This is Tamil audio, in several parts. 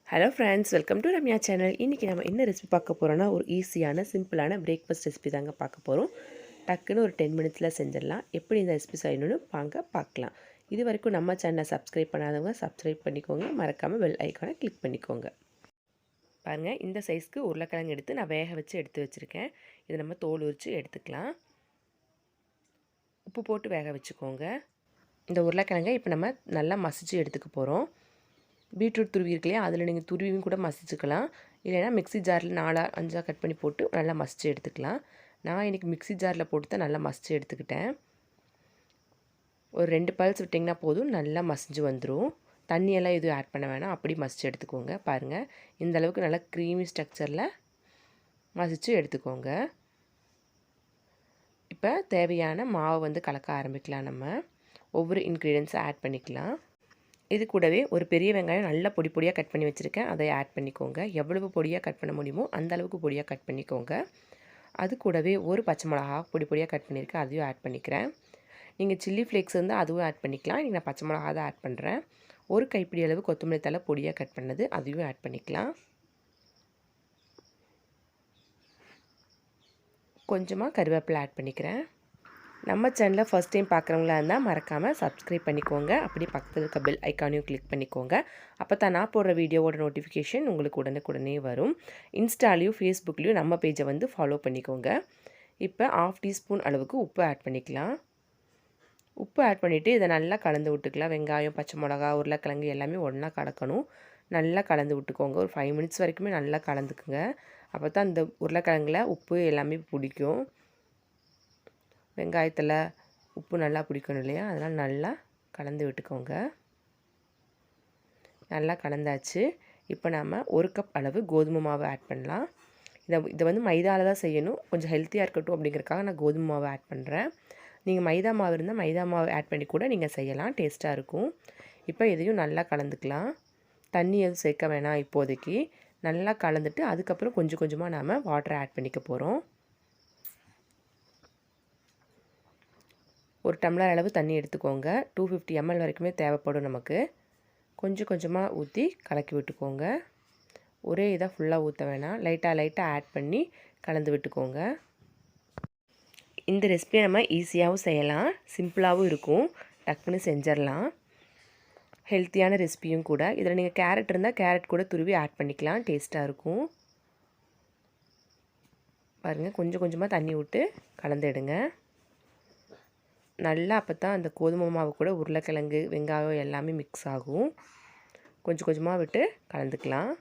Hello friends, welcome to Ramya channel. இன்றைக்கி நம்ம என்ன ரெசிபி பார்க்க போகிறோன்னா, ஒரு ஈஸியான சிம்பிளான பிரேக்ஃபாஸ்ட் ரெசிபி தாங்க பார்க்க போகிறோம். டக்குன்னு ஒரு 10 மினிட்ஸில் செஞ்சிடலாம். எப்படி இந்த ரெசிபி செய்யணும்னு வாங்க பார்க்கலாம். இது வரைக்கும் நம்ம சேனலை சப்ஸ்கிரைப் பண்ணாதவங்க சப்ஸ்கிரைப் பண்ணிக்கோங்க. மறக்காமல் பெல் ஐக்கானை கிளிக் பண்ணிக்கோங்க. பாருங்கள், இந்த சைஸ்க்கு உருளைக்கிழங்கு எடுத்து நான் வேக வச்சு எடுத்து வச்சுருக்கேன். இதை நம்ம தோல் உரித்து எடுத்துக்கலாம். உப்பு போட்டு வேக வச்சுக்கோங்க. இந்த உருளைக்கிழங்கை இப்போ நம்ம நல்லா மசிச்சு எடுத்துக்க போகிறோம். பீட்ரூட் துருவி இருக்கு இல்லையா, அதில் நீங்கள் துருவியும் கூட மசிச்சுக்கலாம். இல்லைனா மிக்ஸி ஜாரில் 4-5 கட் பண்ணி போட்டு நல்லா மசிச்சு எடுத்துக்கலாம். நான் இன்றைக்கி மிக்ஸி ஜாரில் போட்டு தான் நல்லா மசிச்சு எடுத்துக்கிட்டேன். ஒரு 2 பல்ஸ் விட்டிங்கன்னா போதும், நல்லா மசிஞ்சு வந்துடும். தண்ணியெல்லாம் எதுவும் ஆட் பண்ண வேணாம், அப்படி மசிச்சு எடுத்துக்கோங்க. பாருங்கள், இந்த அளவுக்கு நல்லா க்ரீமி ஸ்ட்ரக்சரில் மசிச்சு எடுத்துக்கோங்க. இப்போ தேவையான மாவு வந்து கலக்க ஆரம்பிக்கலாம். நம்ம ஒவ்வொரு இன்க்ரீடியன்ஸை ஆட் பண்ணிக்கலாம். இது கூடவே ஒரு பெரிய வெங்காயம் நல்லா பொடி பொடியாக கட் பண்ணி வச்சுருக்கேன், அதை ஆட் பண்ணிக்கோங்க. எவ்வளவு பொடியாக கட் பண்ண முடியுமோ அந்த அளவுக்கு பொடியாக கட் பண்ணிக்கோங்க. அது கூடவே ஒரு பச்சை மிளகா பொடி பொடியாக கட் பண்ணியிருக்கேன், அதையும் ஆட் பண்ணிக்கிறேன். நீங்கள் சில்லி ஃப்ளேக்ஸ் இருந்தால் அதுவும் ஆட் பண்ணிக்கலாம். இன்றைக்கி நான் பச்சை மிளகா தான் ஆட் பண்ணுறேன். ஒரு கைப்பிடி அளவு கொத்தமல்லி தழை பொடியாக கட் பண்ணது, அதையும் ஆட் பண்ணிக்கலாம். கொஞ்சமாக கருவேப்பிலை ஆட் பண்ணிக்கிறேன். நம்ம சேனலை ஃபஸ்ட் டைம் பார்க்குறவங்களா இருந்தால் மறக்காமல் சப்ஸ்கிரைப் பண்ணிக்கோங்க. அப்படி பக்கத்தில் இருக்க பெல் ஐக்கானையும் கிளிக் பண்ணிக்கோங்க. அப்போ தான் நான் போடுற வீடியோவோட நோட்டிஃபிகேஷன் உங்களுக்கு உடனுக்குடனே வரும். இன்ஸ்டாலையும் ஃபேஸ்புக்லேயும் நம்ம பேஜை வந்து ஃபாலோ பண்ணிக்கோங்க. இப்போ 1/2 டீஸ்பூன் அளவுக்கு உப்பு ஆட் பண்ணிக்கலாம். உப்பு ஆட் பண்ணிவிட்டு இதை நல்லா கலந்து விட்டுக்கலாம். வெங்காயம், பச்சை மிளகா, உருளைக்கிழங்கு எல்லாமே ஒன்றா கலக்கணும். நல்லா கலந்து விட்டுக்கோங்க. ஒரு 5 மினிட்ஸ் வரைக்குமே நல்லா கலந்துக்குங்க. அப்போ தான் இந்த உருளைக்கிழங்குல உப்பு எல்லாமே பிடிக்கும். வெங்காயத்தில் உப்பு நல்லா பிடிக்கணும் இல்லையா, அதனால் நல்லா கலந்து விட்டுக்கோங்க. நல்லா கலந்தாச்சு. இப்போ நாம் 1 கப் அளவு கோதுமை மாவு ஆட் பண்ணலாம். இதை வந்து மைதாவில் தான் செய்யணும். கொஞ்சம் ஹெல்த்தியாக இருக்கட்டும் அப்படிங்கிறக்காக நான் கோதுமை மாவு ஆட் பண்ணுறேன். நீங்கள் மைதா மாவு இருந்தால் மைதா மாவு ஆட் பண்ணி கூட நீங்கள் செய்யலாம், டேஸ்ட்டாக இருக்கும். இப்போ இதையும் நல்லா கலந்துக்கலாம். தண்ணி எதுவும் சேர்க்க வேணாம் இப்போதைக்கு. நல்லா கலந்துட்டு அதுக்கப்புறம் கொஞ்சம் கொஞ்சமாக நாம் வாட்டரை ஆட் பண்ணிக்க போகிறோம். ஒரு டம்ளர் அளவு தண்ணி எடுத்துக்கோங்க. 250 ml வரைக்குமே தேவைப்படும் நமக்கு. கொஞ்சம் கொஞ்சமாக ஊற்றி கலக்கி விட்டுக்கோங்க. ஒரே இதாக ஃபுல்லாக ஊற்ற வேணாம், லைட்டாக ஆட் பண்ணி கலந்து விட்டுக்கோங்க. இந்த ரெசிபியை நம்ம ஈஸியாகவும் செய்யலாம், சிம்பிளாகவும் இருக்கும். டக்குன்னு செஞ்சிடலாம். ஹெல்த்தியான ரெசிபியும் கூட. இதில் நீங்கள் கேரட் இருந்தால் கேரட் கூட துருவி ஆட் பண்ணிக்கலாம், டேஸ்ட்டாக இருக்கும். பாருங்கள், கொஞ்சம் கொஞ்சமாக தண்ணி விட்டு கலந்துடுங்க நல்லா. அப்போ தான் அந்த கோதுமை மாவு கூட உருளைக்கிழங்கு, வெங்காயம் எல்லாமே மிக்ஸ் ஆகும். கொஞ்சம் கொஞ்சமாக விட்டு கலந்துக்கலாம்.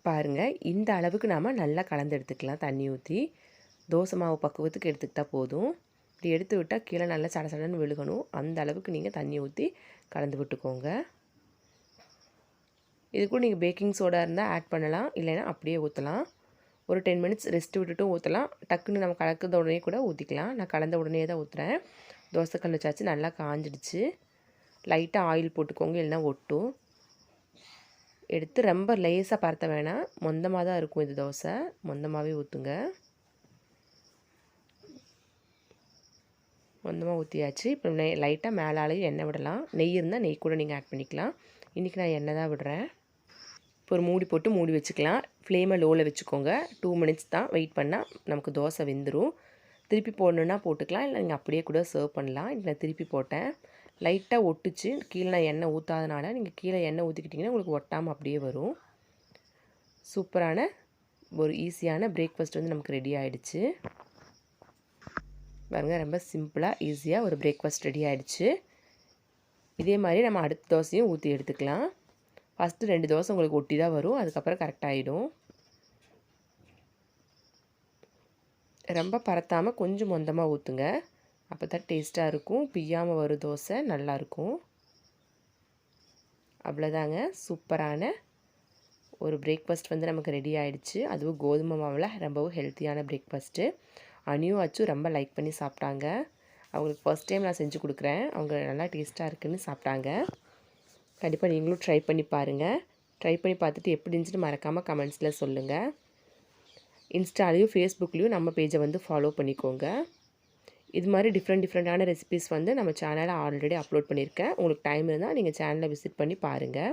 பாருங்கள், இந்த அளவுக்கு நாம் நல்லா கலந்து எடுத்துக்கலாம். தண்ணி ஊற்றி தோசை மாவு பக்குவத்துக்கு எடுத்துக்கிட்டால் போதும். இப்படி எடுத்து விட்டால் கீழே நல்லா சட சடன்னு விழுகணும். அந்த அளவுக்கு நீங்கள் தண்ணி ஊற்றி கலந்து விட்டுக்கோங்க. இது கூட நீங்கள் பேக்கிங் சோடா இருந்தால் ஆட் பண்ணலாம், இல்லைன்னா அப்படியே ஊற்றலாம். ஒரு 10 மினிட்ஸ் ரெஸ்ட் விட்டுட்டும் ஊற்றலாம். டக்குன்னு நம்ம கலக்கிறத உடனே கூட ஊற்றிக்கலாம். நான் கலந்த உடனே தான் ஊற்றுறேன். தோசைக்கல் வச்சாச்சு, நல்லா காஞ்சிடுச்சு. லைட்டாக ஆயில் போட்டுக்கோங்க, இல்லைனா ஒட்டும். எடுத்து ரொம்ப லேசாக பரத்த வேணாம், மொந்தமாக தான் இருக்கும் இது தோசை. மொந்தமாகவே ஊற்றுங்க. மொந்தமாக ஊற்றியாச்சு. இப்போ லைட்டாக மேலாலையும் எண்ணெய் விடலாம். நெய் இருந்தால் நெய் கூட நீங்கள் ஆட் பண்ணிக்கலாம். இன்றைக்கி நான் எண்ணெய் தான் விடுறேன். இப்போ ஒரு மூடி போட்டு மூடி வச்சுக்கலாம். ஃப்ளேமை லோவில் வச்சுக்கோங்க. 2 மினிட்ஸ் தான் வெயிட் பண்ணால் நமக்கு தோசை வெந்துடும். திருப்பி போடணுன்னா போட்டுக்கலாம், இல்லை நீங்கள் அப்படியே கூட சர்வ் பண்ணலாம். இப்போ நான் திருப்பி போட்டேன். லைட்டாக ஒட்டுச்சு. கீழே நான் எண்ணெய் ஊற்றாதனால நீங்கள் கீழே எண்ணெய் ஊற்றிக்கிட்டிங்கன்னா உங்களுக்கு ஒட்டாமல் அப்படியே வரும். சூப்பரான ஒரு ஈஸியான பிரேக்ஃபாஸ்ட் வந்து நமக்கு ரெடி ஆகிடுச்சு. பாருங்கள், ரொம்ப சிம்பிளாக ஈஸியாக ஒரு பிரேக்ஃபாஸ்ட் ரெடி ஆகிடுச்சு. இதே மாதிரி நம்ம அடுத்த தோசையும் ஊற்றி எடுத்துக்கலாம். ஃபஸ்ட்டு 2 தோசை உங்களுக்கு ஒட்டி தான் வரும், அதுக்கப்புறம் கரெக்டாகிடும். ரொம்ப பரத்தாமல் கொஞ்சம் மொந்தமாக ஊற்றுங்க. அப்போ தான் டேஸ்ட்டாக இருக்கும். பிய்யாமல் வரும் தோசை, நல்லாயிருக்கும். அவ்வளோதாங்க, சூப்பரான ஒரு பிரேக்ஃபாஸ்ட் வந்து நமக்கு ரெடி ஆகிடுச்சு. அதுவும் கோதுமை மாவில் ரொம்பவும் ஹெல்த்தியான பிரேக்ஃபாஸ்ட்டு. அனியும் அச்சும் ரொம்ப லைக் பண்ணி சாப்பிட்டாங்க. அவங்களுக்கு ஃபஸ்ட் டைம் நான் செஞ்சு கொடுக்குறேன். அவங்க நல்லா டேஸ்ட்டாக இருக்குதுன்னு சாப்பிட்டாங்க. கண்டிப்பாக நீங்களும் ட்ரை பண்ணி பாருங்கள். ட்ரை பண்ணி பார்த்துட்டு எப்படி இருந்துச்சுன்னு மறக்காமல் கமெண்ட்ஸில் சொல்லுங்கள். இன்ஸ்டாலையும் ஃபேஸ்புக்லேயும் நம்ம பேஜை வந்து ஃபாலோ பண்ணிக்கோங்க. இது மாதிரி டிஃப்ரெண்ட்டான ரெசிபீஸ் வந்து நம்ம சேனலில் ஆல்ரெடி அப்லோட் பண்ணியிருக்கேன். உங்களுக்கு டைம் இருந்தால் நீங்கள் சேனலை விசிட் பண்ணி பாருங்கள்.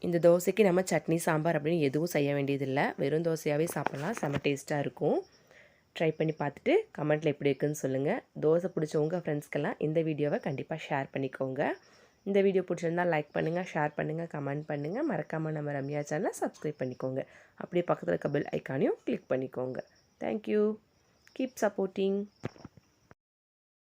இந்த தோசைக்கு நம்ம சட்னி சாம்பார் அப்படின்னு எதுவும் செய்ய வேண்டியதில்லை. வெறும் தோசையாகவே சாப்பிட்லாம். செம்ம டேஸ்ட்டாக இருக்கும். ட்ரை பண்ணி பார்த்துட்டு கமெண்ட்டில் எப்படி இருக்குன்னு சொல்லுங்கள். தோசை பிடிச்ச உங்கள் ஃப்ரெண்ட்ஸ்க்கெல்லாம் இந்த வீடியோவை கண்டிப்பாக ஷேர் பண்ணிக்கோங்க. இந்த வீடியோ பிடிச்சிருந்தால் லைக் பண்ணுங்கள், ஷேர் பண்ணுங்கள், கமெண்ட் பண்ணுங்கள். மறக்காமல் நம்ம ரம்யா சேனலை சப்ஸ்கிரைப் பண்ணிக்கோங்க. அப்படியே பக்கத்தில் இருக்க பெல் ஐக்கானையும் கிளிக் பண்ணிக்கோங்க. தேங்க்யூ. Keep supporting.